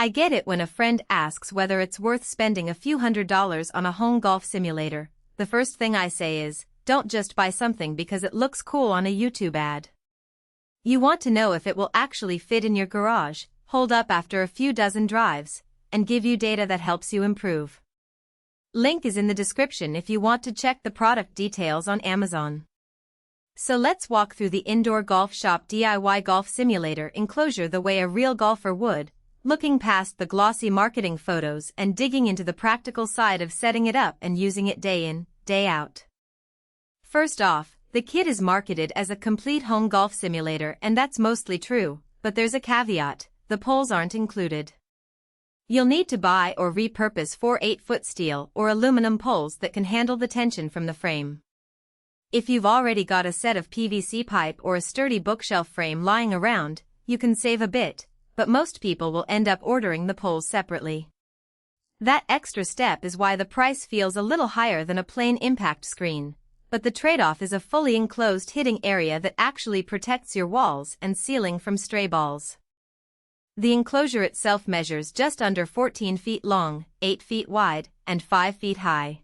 I get it when a friend asks whether it's worth spending a few $100s on a home golf simulator. The first thing I say is, don't just buy something because it looks cool on a YouTube ad. You want to know if it will actually fit in your garage, hold up after a few dozen drives, and give you data that helps you improve. Link is in the description if you want to check the product details on Amazon. So let's walk through the indoor golf shop DIY golf simulator Enclosure the way a real golfer would, looking past the glossy marketing photos and digging into the practical side of setting it up and using it day in, day out. First off, the kit is marketed as a complete home golf simulator, and that's mostly true, but there's a caveat: the poles aren't included. You'll need to buy or repurpose 4 8-foot steel or aluminum poles that can handle the tension from the frame. If you've already got a set of PVC pipe or a sturdy bookshelf frame lying around, you can save a bit, but most people will end up ordering the poles separately. That extra step is why the price feels a little higher than a plain impact screen, but the trade-off is a fully enclosed hitting area that actually protects your walls and ceiling from stray balls. The enclosure itself measures just under 14 feet long, 8 feet wide, and 5 feet high.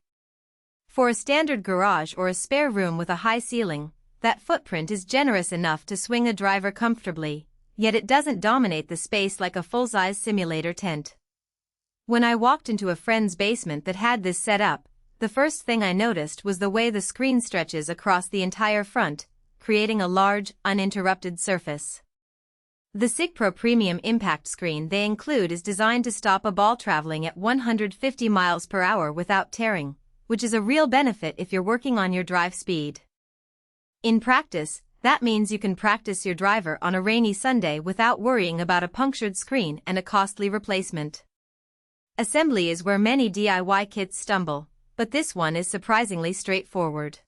For a standard garage or a spare room with a high ceiling, that footprint is generous enough to swing a driver comfortably, yet it doesn't dominate the space like a full-size simulator tent. When I walked into a friend's basement that had this set up, the first thing I noticed was the way the screen stretches across the entire front, creating a large, uninterrupted surface. The SIGPRO premium impact screen they include is designed to stop a ball traveling at 150 miles per hour without tearing, which is a real benefit if you're working on your drive speed. In practice, that means you can practice your driver on a rainy Sunday without worrying about a punctured screen and a costly replacement. Assembly is where many DIY kits stumble, but this one is surprisingly straightforward.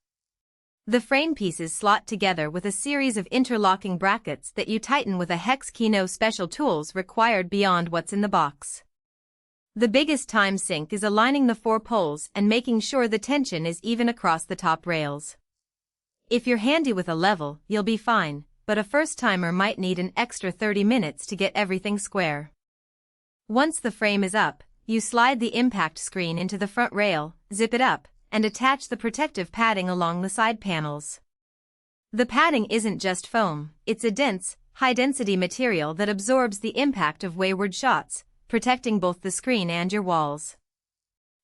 The frame pieces slot together with a series of interlocking brackets that you tighten with a hex key. No special tools required beyond what's in the box. The biggest time sink is aligning the 4 poles and making sure the tension is even across the top rails. If you're handy with a level, you'll be fine, but a first-timer might need an extra 30 minutes to get everything square. Once the frame is up, you slide the impact screen into the front rail, zip it up, and attach the protective padding along the side panels. The padding isn't just foam, it's a dense, high-density material that absorbs the impact of wayward shots, protecting both the screen and your walls.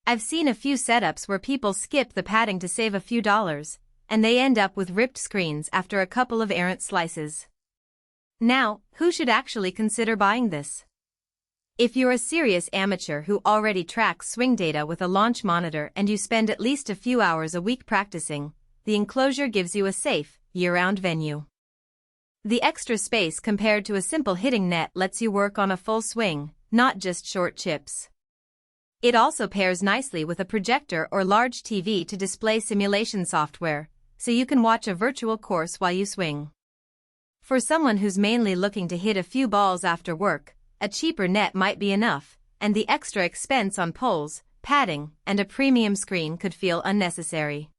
I've seen a few setups where people skip the padding to save a few dollars, and they end up with ripped screens after a couple of errant slices. Now, who should actually consider buying this? If you're a serious amateur who already tracks swing data with a launch monitor and you spend at least a few hours a week practicing, the Enclosure gives you a safe, year-round venue. The extra space compared to a simple hitting net lets you work on a full swing, not just short chips. It also pairs nicely with a projector or large TV to display simulation software, so you can watch a virtual course while you swing. For someone who's mainly looking to hit a few balls after work, a cheaper net might be enough, and the extra expense on poles, padding, and a premium screen could feel unnecessary.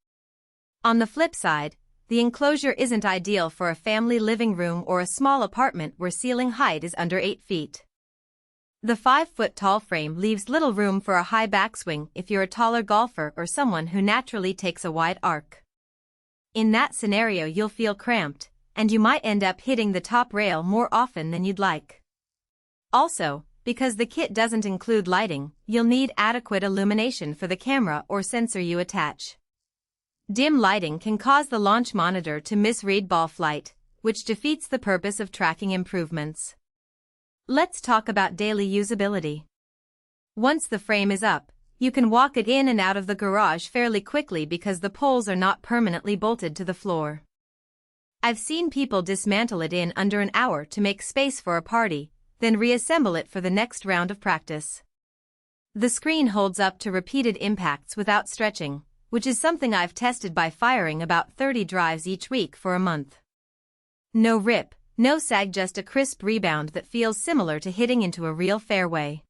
On the flip side, the Enclosure isn't ideal for a family living room or a small apartment where ceiling height is under 8 feet. The 5-foot-tall frame leaves little room for a high backswing if you're a taller golfer or someone who naturally takes a wide arc. In that scenario, you'll feel cramped, and you might end up hitting the top rail more often than you'd like. Also, because the kit doesn't include lighting, you'll need adequate illumination for the camera or sensor you attach. Dim lighting can cause the launch monitor to misread ball flight, which defeats the purpose of tracking improvements. Let's talk about daily usability. Once the frame is up, you can walk it in and out of the garage fairly quickly because the poles are not permanently bolted to the floor. I've seen people dismantle it in under an hour to make space for a party, then reassemble it for the next round of practice. The screen holds up to repeated impacts without stretching, which is something I've tested by firing about 30 drives each week for a month. No rip, no sag, just a crisp rebound that feels similar to hitting into a real fairway.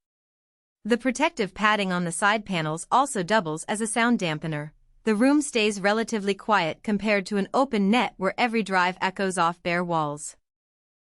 The protective padding on the side panels also doubles as a sound dampener. The room stays relatively quiet compared to an open net where every drive echoes off bare walls.